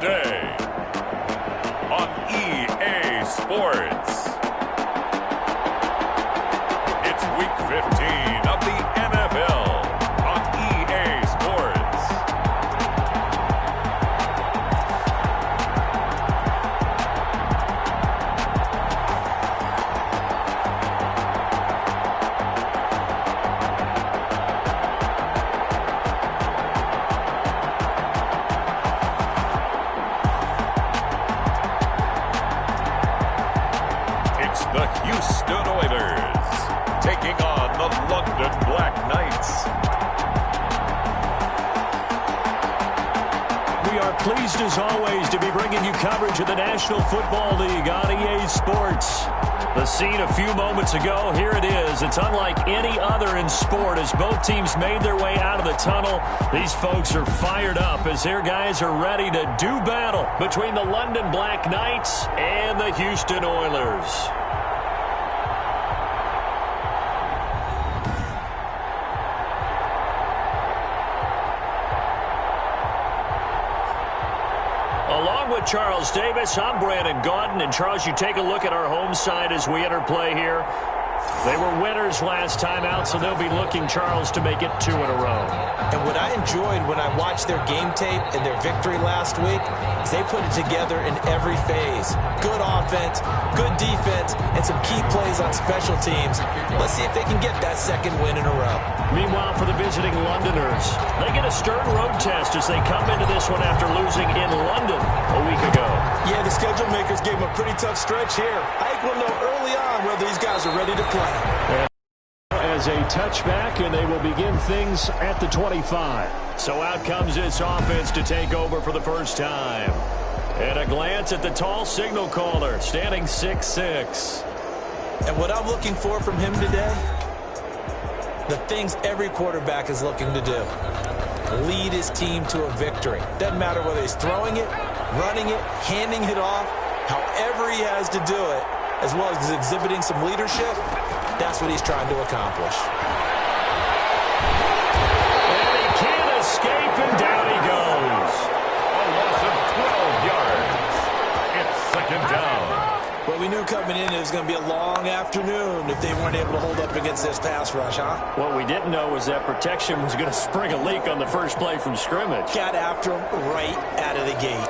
today on EA Sports. It's Week 15 of the NFL on EA Sports. It's the Houston Oilers taking on the London Black Knights. We are pleased as always to be bringing you coverage of the National Football League on EA Sports. The scene a few moments ago, here it is. It's unlike any other in sport as both teams made their way out of the tunnel. These folks are fired up as their guys are ready to do battle between the London Black Knights and the Houston Oilers. Along with Charles Davis, I'm Brandon Gaudin. And Charles, you take a look at our home side as we enter play here. They were winners last time out, so they'll be looking, Charles, to make it 2 in a row. And what I enjoyed when I watched their game tape and their victory last week is they put it together in every phase. Good offense, good defense, and some key plays on special teams. Let's see if they can get that second win in a row. Meanwhile, for the visiting Londoners, they get a stern road test as they come into this one after losing in London a week ago. Yeah, the schedule makers gave them a pretty tough stretch here. I think we'll know early on whether these guys are ready to play. As a touchback, and they will begin things at the 25. So out comes this offense to take over for the first time. And a glance at the tall signal caller, standing 6'6". And what I'm looking for from him today, the things every quarterback is looking to do. Lead his team to a victory. Doesn't matter whether he's throwing it, running it, handing it off, however he has to do it, as well as exhibiting some leadership, that's what he's trying to accomplish. And he can't escape, and down he goes. A loss of 12 yards. It's second down. Well, we knew coming in it was going to be a long afternoon if they weren't able to hold up against this pass rush, huh? What we didn't know was that protection was going to spring a leak on the first play from scrimmage. Got after him right out of the gate.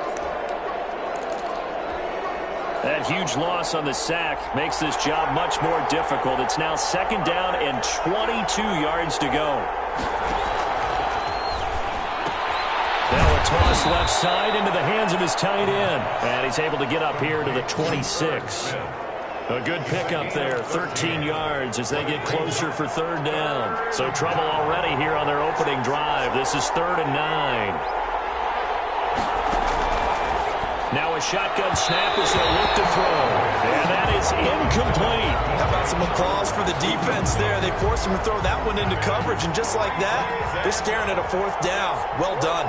That huge loss on the sack makes this job much more difficult. It's now second down and 22 yards to go. Now a toss left side into the hands of his tight end. And he's able to get up here to the 26. A good pickup there, 13 yards as they get closer for third down. So trouble already here on their opening drive. This is 3rd and 9. Now a shotgun snap as they look to throw. And that is incomplete. How about some applause for the defense there? They forced him to throw that one into coverage, and just like that, they're staring at a 4th down. Well done.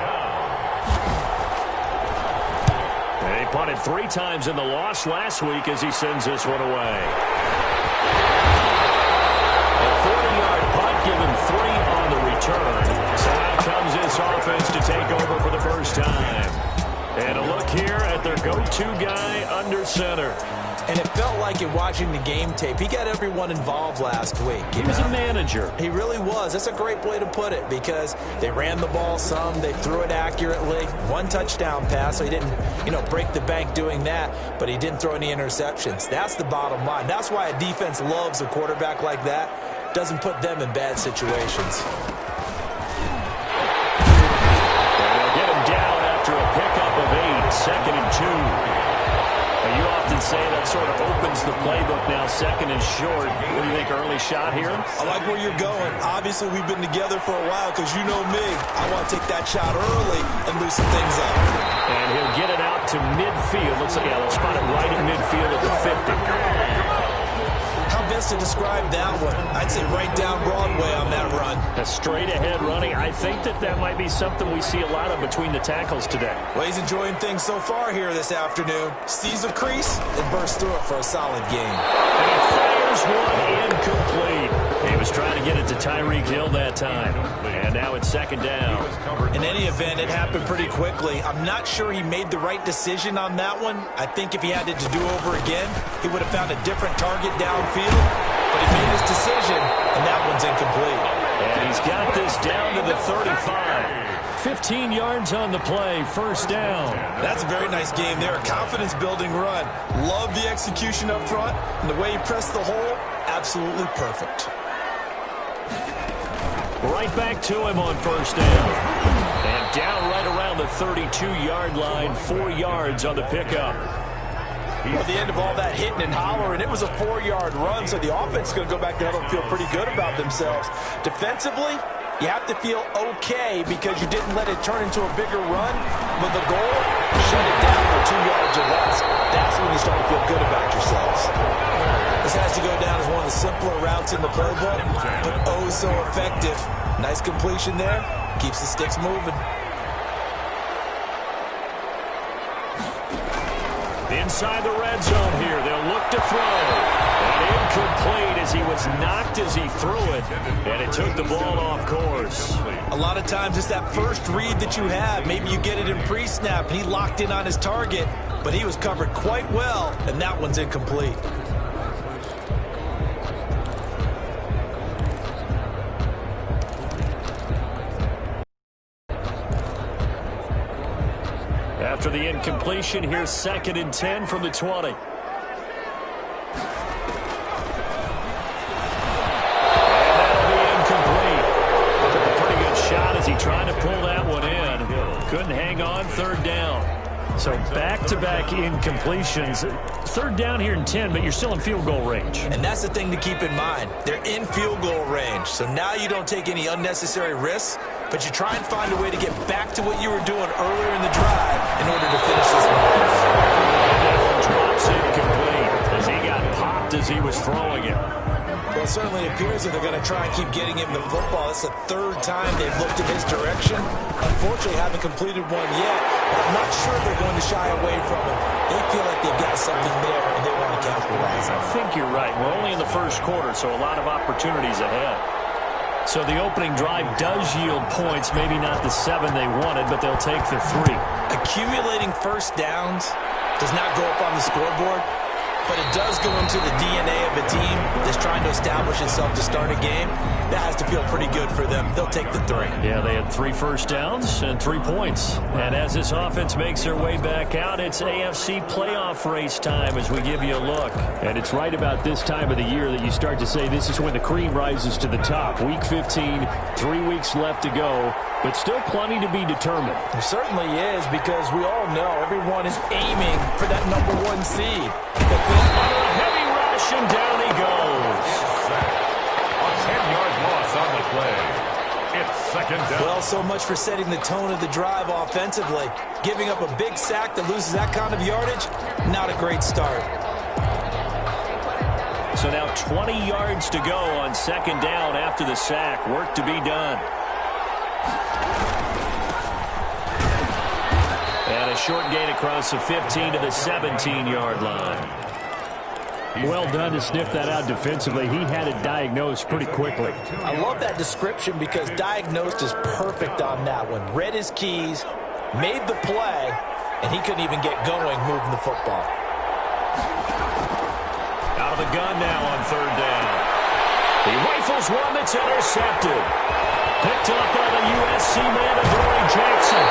They punted 3 times in the loss last week as he sends this one away. A 40-yard punt, given 3 on the return. So out comes this offense to take over for the first time. And a look here at their go-to guy under center. And it felt like in watching the game tape, he got everyone involved last week. He was a manager. He really was. That's a great way to put it because they ran the ball some. They threw it accurately. 1 touchdown pass, so he didn't, break the bank doing that, but he didn't throw any interceptions. That's the bottom line. That's why a defense loves a quarterback like that. Doesn't put them in bad situations. They'll get him down after a pickup of 8, 2nd and 2. You often say that sort of opens the playbook now, 2nd and short. What do you think, early shot here? I like where you're going. Obviously, we've been together for a while because you know me. I want to take that shot early and loosen things up. And he'll get it out to midfield. Looks like, they'll spot it right in midfield at the 50. How best to describe that one? I'd say right down Broadway on that run. A straight-ahead running. I think that might be something we see a lot of between the tackles today. Well, he's enjoying things so far here this afternoon. Sees a crease and bursts through it for a solid game. And he fires one incomplete. He was trying to to get it to Tyreek Hill that time. And now it's second down. In any event, it happened pretty quickly. I'm not sure he made the right decision on that one. I think if he had it to do over again, he would have found a different target downfield. But he made his decision, and that one's incomplete. And he's got this down to the 35. 15 yards on the play, first down. That's a very nice game there, a confidence-building run. Love the execution up front, and the way he pressed the hole, absolutely perfect. Right back to him on first down. And down right around the 32-yard line, 4 yards on the pickup. At the end of all that hitting and hollering, it was a 4-yard run, so the offense is going to go back there and feel pretty good about themselves. Defensively, you have to feel okay because you didn't let it turn into a bigger run. But the goal, shut it down for 2 yards or less. That's when you start to feel good about yourselves. This has to go down as one of the simpler routes in the playbook, but oh so effective. Nice completion there. Keeps the sticks moving. Inside the red zone here, they'll look to throw. And incomplete as he was knocked as he threw it. And it took the ball off course. A lot of times it's that first read that you have. Maybe you get it in pre-snap and he locked in on his target, but he was covered quite well, and that one's incomplete. After the incompletion, here's 2nd and 10 from the 20. And that'll be incomplete. Took a pretty good shot as he tried to pull that one in. Couldn't hang on, 3rd down. So back-to-back incompletions. 3rd down here and 10, but you're still in field goal range. And that's the thing to keep in mind. They're in field goal range, so now you don't take any unnecessary risks, but you try and find a way to get back to what you were doing earlier in the drive in order to finish this one. Drops incomplete as he got popped as he was throwing it. Well, it certainly appears that they're going to try and keep getting him the football. It's the 3rd time they've looked in his direction. Unfortunately, haven't completed one yet, but I'm not sure they're going to shy away from him. They feel like they've got something there, and they want to capitalize on it. I think you're right. We're only in the 1st quarter, so a lot of opportunities ahead. So the opening drive does yield points, maybe not the 7 they wanted, but they'll take the 3. Accumulating first downs does not go up on the scoreboard, but it does go into the DNA of a team that's trying to establish itself to start a game. That has to feel pretty good for them. They'll take the 3. Yeah, they had 3 first downs and 3 points. And as this offense makes their way back out, it's AFC playoff race time as we give you a look. And it's right about this time of the year that you start to say this is when the cream rises to the top. Week 15, 3 weeks left to go, but still plenty to be determined. There certainly is, because we all know everyone is aiming for that #1 seed. Heavy rush, and down he goes. A 10-yard loss on the play. It's 2nd down. Well, so much for setting the tone of the drive offensively. Giving up a big sack that loses that kind of yardage, not a great start. So now 20 yards to go on 2nd down after the sack. Work to be done. And a short gain across the 15 to the 17-yard line. Well done to sniff that out defensively. He had it diagnosed pretty quickly. I love that description because diagnosed is perfect on that one. Read his keys, made the play, and he couldn't even get going moving the football. Out of the gun now on 3rd down. He rifles one that's intercepted. Picked up by the USC man, Adoree Jackson.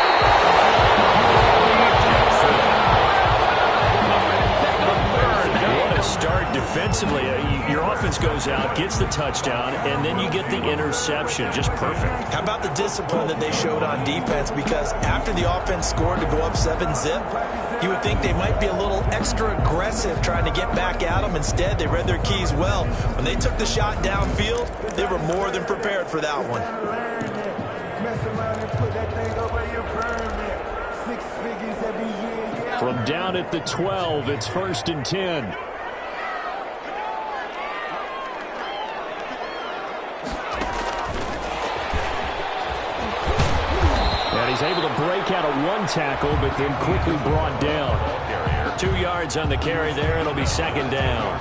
Start defensively. Your offense goes out, gets the touchdown, and then you get the interception. Just perfect. How about the discipline that they showed on defense? Because after the offense scored to go up 7-zip, you would think they might be a little extra aggressive trying to get back at them. Instead, they read their keys well. When they took the shot downfield, they were more than prepared for that one. From down at the 12, it's 1st and 10. And he's able to break out of 1 tackle, but then quickly brought down. 2 yards on the carry there. It'll be 2nd down.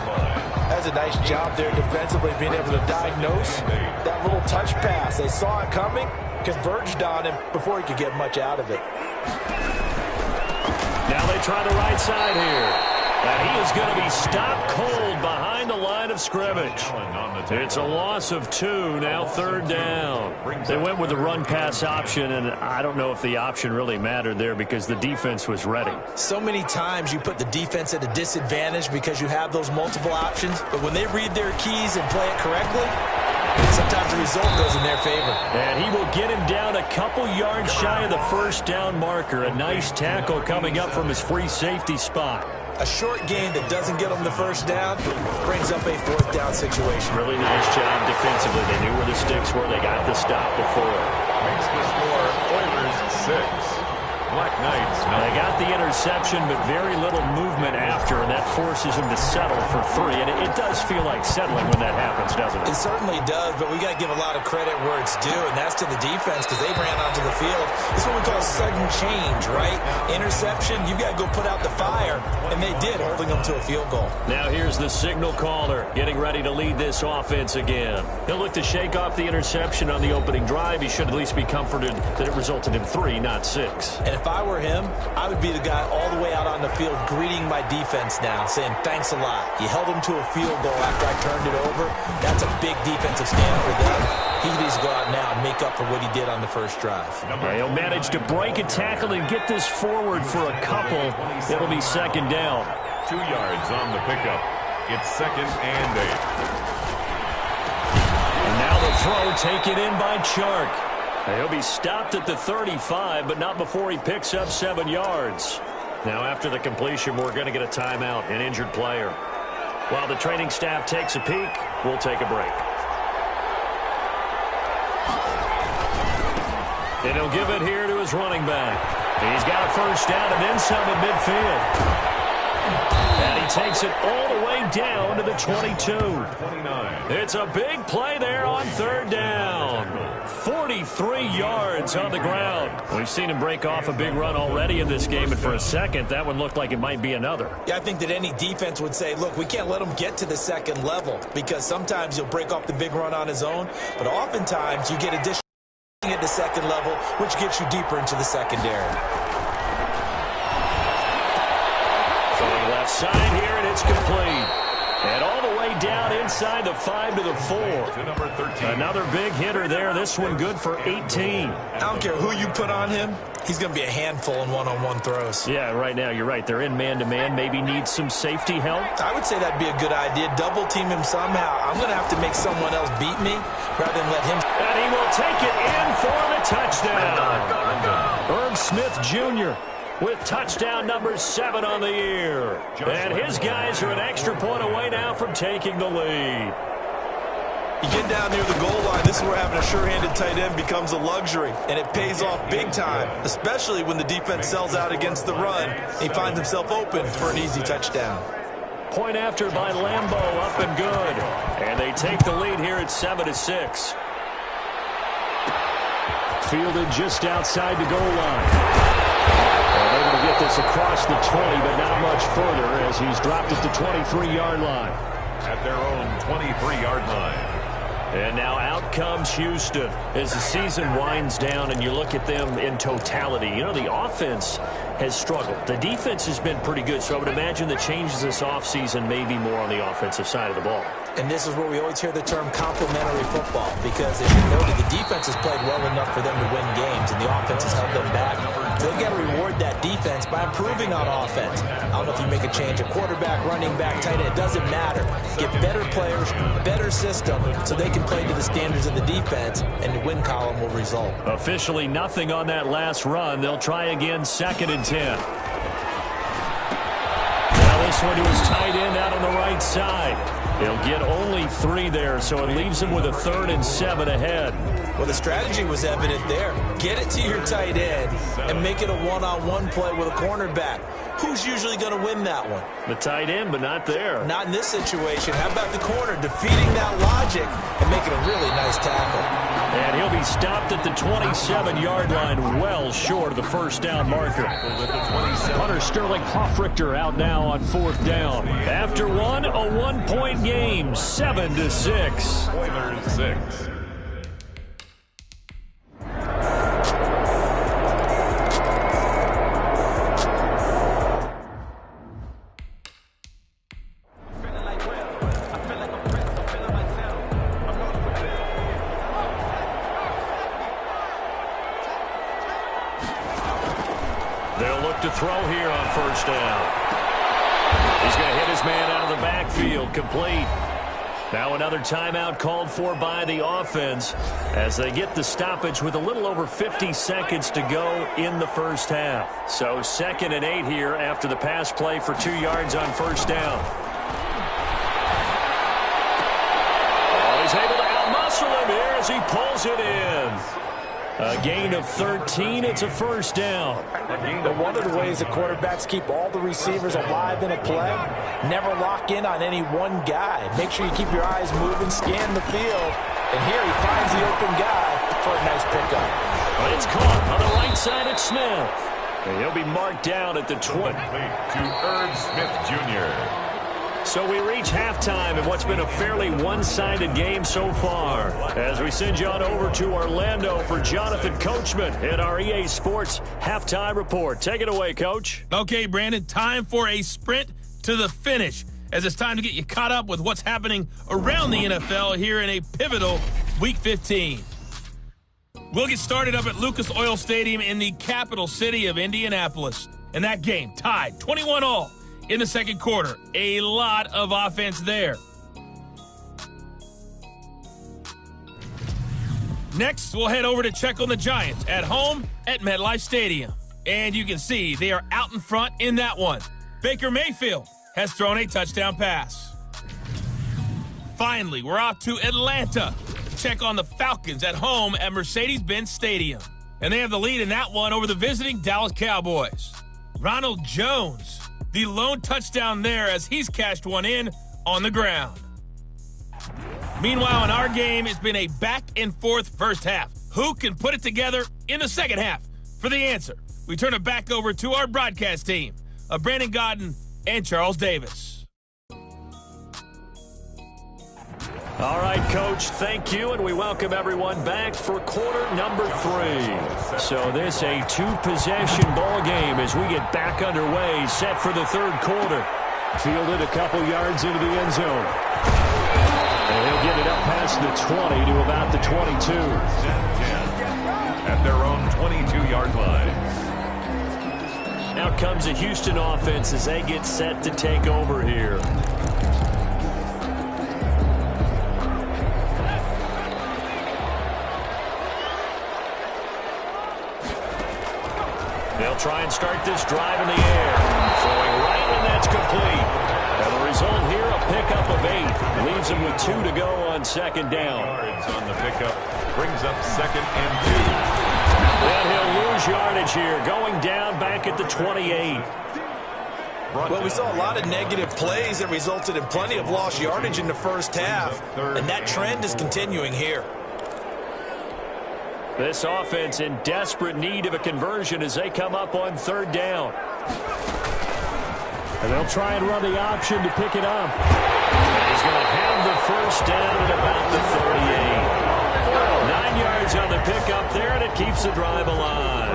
That's a nice job there defensively, being able to diagnose that little touch pass. They saw it coming, converged on him before he could get much out of it. Now they try the right side here. And he is going to be stopped cold behind the line of scrimmage. It's a loss of 2, now 3rd down. They went with the run-pass option, and I don't know if the option really mattered there because the defense was ready. So many times you put the defense at a disadvantage because you have those multiple options, but when they read their keys and play it correctly, sometimes the result goes in their favor. And he will get him down a couple yards shy of the 1st down marker. A nice tackle coming up from his free safety spot. A short gain that doesn't get them the 1st down brings up a 4th down situation. Really nice job defensively. They knew where the sticks were. They got the stop before. Makes the score Oilers 6. Black Knights. They got the interception, but very little movement after, and that forces him to settle for 3. And it does feel like settling when that happens, doesn't it? It certainly does, but we got to give a lot of credit where it's due, and that's to the defense because they ran onto the field. This is what we call sudden change, right? Interception, you've got to go put out the fire, and they did, holding them to a field goal. Now here's the signal caller getting ready to lead this offense again. He'll look to shake off the interception on the opening drive. He should at least be comforted that it resulted in 3, not 6. And if I were him, I would be the guy all the way out on the field greeting my defense now, saying thanks a lot. You held them to a field goal after I turned it over. That's a big defensive stand for them. He needs to go out now and make up for what he did on the 1st drive. He'll manage to break a tackle and get this forward for a couple. It'll be 2nd down. 2 yards on the pickup. It's 2nd and 8. And now the throw taken in by Chark. He'll be stopped at the 35, but not before he picks up 7 yards. Now after the completion, we're going to get a timeout, an injured player. While the training staff takes a peek, we'll take a break. And he'll give it here to his running back. He's got a 1st down and then some at midfield. And he takes it all the way down to the 22. It's a big play there on 3rd down. 43 yards on the ground. We've seen him break off a big run already in this game, and for a second, that one looked like it might be another. Yeah, I think that any defense would say, look, we can't let him get to the 2nd level because sometimes he'll break off the big run on his own, but oftentimes you get additional at the 2nd level, which gets you deeper into the secondary. Throwing left side here, and it's complete. And all the way down inside the 5 to the 4. To number 13. Another big hitter there. This one good for 18. I don't care who you put on him. He's going to be a handful in one-on-one throws. Yeah, right now you're right. They're in man-to-man. Maybe need some safety help. I would say that'd be a good idea. Double team him somehow. I'm going to have to make someone else beat me rather than let him. And he will take it in for the touchdown. Irv Smith Jr. with touchdown number 7 on the year. And his guys are an extra point away now from taking the lead. You get down near the goal line, this is where having a sure-handed tight end becomes a luxury, and it pays off big time, especially when the defense sells out against the run. He finds himself open for an easy touchdown. Point after by Lambo, up and good. And they take the lead here at 7-6. Fielded just outside the goal line. And able to get this across the 20, but not much further as he's dropped at the 23-yard line. At their own 23-yard line. And now out comes Houston as the season winds down and you look at them in totality. You know, the offense has struggled. The defense has been pretty good, so I would imagine the changes this offseason may be more on the offensive side of the ball. And this is where we always hear the term complementary football because, as you noted, the defense has played well enough for them to win games, and the offense has held them back. They've got to reward that defense by improving on offense. I don't know if you make a change at quarterback, running back, tight end. It doesn't matter. Get better players, better system, so they can play to the standards of the defense, and the win column will result. Officially nothing on that last run. They'll try again, 2nd and 10. Now this one to his tight end out on the right side. He'll get only 3 there, so it leaves him with a 3rd and 7 ahead. Well, the strategy was evident there. Get it to your tight end and make it a one-on-one play with a cornerback. who's usually going to win that one? The tight end, but not there. Not in this situation. How about the corner defeating that logic and making a really nice tackle? And he'll be stopped at the 27-yard line, well short of the first down marker. Hunter Sterling Hoffrichter out now on 4th down. After one, a 1-point game, 7-6. Oilers 6. They'll look to throw here on 1st down. He's going to hit his man out of the backfield, complete. Now another timeout called for by the offense as they get the stoppage with a little over 50 seconds to go in the first half. So 2nd and 8 here after the pass play for 2 yards on 1st down. Oh, he's able to outmuscle him here as he pulls it in. A gain of 13. It's a 1st down. But one of the ways the quarterbacks keep all the receivers alive in a play, never lock in on any one guy. Make sure you keep your eyes moving, scan the field. And here he finds the open guy for a nice pickup. But it's caught on the right side at Smith. And he'll be marked down at the 20. To Irv Smith Jr. So we reach halftime in what's been a fairly one-sided game so far. As we send you on over to Orlando for Jonathan Coachman at our EA Sports Halftime Report. Take it away, Coach. Okay, Brandon, time for a sprint to the finish, as it's time to get you caught up with what's happening around the NFL here in a pivotal Week 15. We'll get started up at Lucas Oil Stadium in the capital city of Indianapolis. And that game tied 21-all. In the second quarter, a lot of offense there. Next, we'll head over to check on the Giants at home at MetLife Stadium. And you can see they are out in front in that one. Baker Mayfield has thrown a touchdown pass. Finally, we're off to Atlanta to check on the Falcons at home at Mercedes-Benz Stadium. And they have the lead in that one over the visiting Dallas Cowboys. Ronald Jones, the lone touchdown there as he's cashed one in on the ground. Meanwhile, in our game, it's been a back-and-forth first half. Who can put it together in the second half? For the answer, we turn it back over to our broadcast team of Brandon Godden and Charles Davis. All right, Coach, thank you, and we welcome everyone back for quarter number 3. So this a 2-possession ball game as we get back underway, set for the third quarter. Fielded a couple yards into the end zone. And he'll get it up past the 20 to about the 22. At their own 22-yard line. Now comes the Houston offense as they get set to take over here. They'll try and start this drive in the air. Throwing right, and that's complete. And the result here, a pickup of 8. Leaves him with 2 to go on second down. Yards on the pickup. Brings up 2nd and 2. And he'll lose yardage here, going down back at the 28. Well, we saw a lot of negative plays that resulted in plenty of lost yardage in the first half. And that trend is continuing here. This offense in desperate need of a conversion as they come up on 3rd down. And they'll try and run the option to pick it up. And he's going to have the first down at about the 38. 9 yards on the pickup there, and it keeps the drive alive.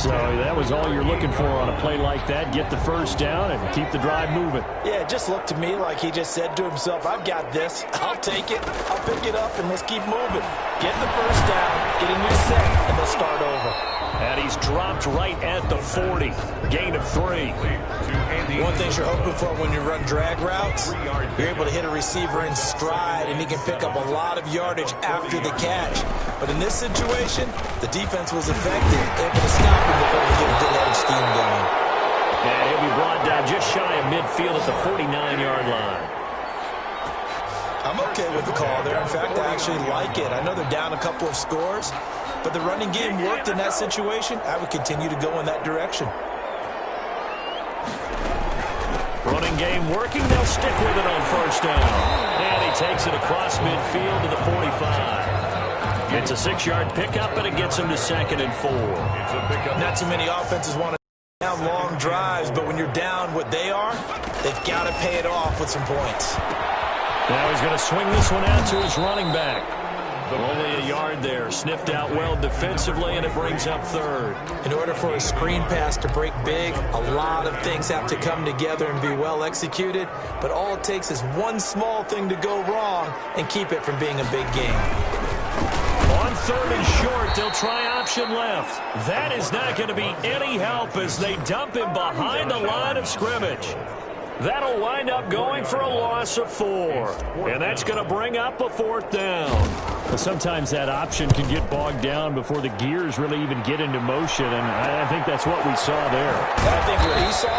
So that was all you're looking for on a play like that. Get the first down and keep the drive moving. Yeah, it just looked to me like he just said to himself, I've got this. I'll take it. I'll pick it up, and let's keep moving. Get the first down, get a new set, and they'll start over. And he's dropped right at the 40. Gain of 3. One thing you're hoping for when you run drag routes, you're able to hit a receiver in stride, and he can pick up a lot of yardage after the catch. But in this situation, the defense was effective, able to stop him before we get a good head of steam going. And he'll be brought down just shy of midfield at the 49-yard line. I'm okay with the call there. In fact, I actually like it. I know they're down a couple of scores, but the running game worked in that situation. I would continue to go in that direction. Running game working. They'll stick with it on first down. And he takes it across midfield to the 45. It's a 6-yard pickup, and it gets him to 2nd and 4. Not too many offenses want to down long drives, but when you're down what they are, they've got to pay it off with some points. Now he's going to swing this one out to his running back. Only a yard there. Sniffed out well defensively, and it brings up 3rd. In order for a screen pass to break big, a lot of things have to come together and be well executed, but all it takes is one small thing to go wrong and keep it from being a big game. On 3rd and short, they'll try option left. That is not going to be any help as they dump him behind the line of scrimmage. That'll wind up going for a loss of 4. And that's going to bring up a 4th down. Well, sometimes that option can get bogged down before the gears really even get into motion, and I think that's what we saw there. I think what he saw,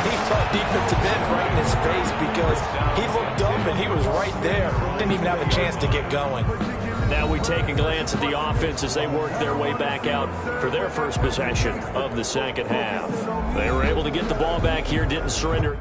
he felt defensive end right in his face because he looked up and he was right there. Didn't even have a chance to get going. Now we take a glance at the offense as they work their way back out for their first possession of the second half. They were able to get the ball back here, didn't surrender.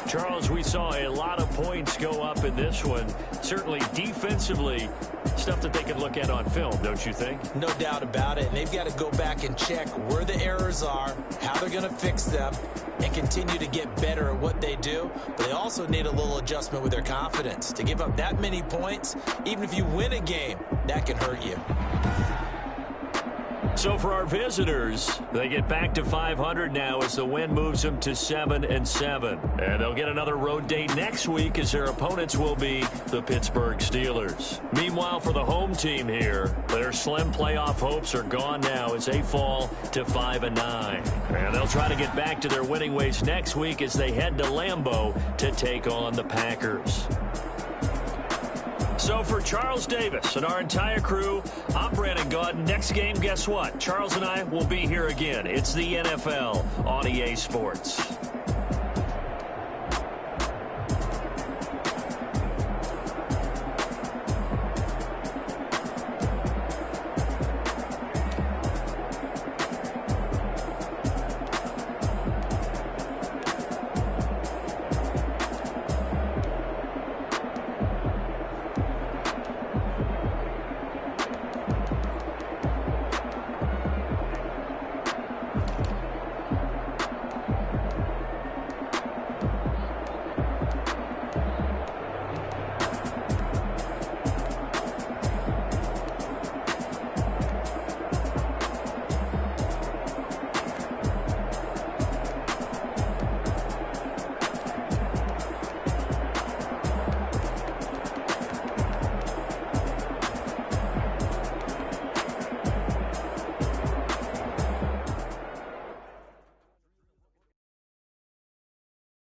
Charles, we saw a lot of points go up in this one. Certainly defensively, stuff that they can look at on film, don't you think? No doubt about it. And they've got to go back and check where the errors are, how they're going to fix them, and continue to get better at what they do. But they also need a little adjustment with their confidence. To give up that many points, even if you win a game, that can hurt you. So for our visitors, they get back to 500 now as the win moves them to 7-7. And they'll get another road day next week as their opponents will be the Pittsburgh Steelers. Meanwhile, for the home team here, their slim playoff hopes are gone now as they fall to 5-9. And they'll try to get back to their winning ways next week as they head to Lambeau to take on the Packers. So for Charles Davis and our entire crew, I'm Brandon Gaudin. Next game, guess what? Charles and I will be here again. It's the NFL on EA Sports.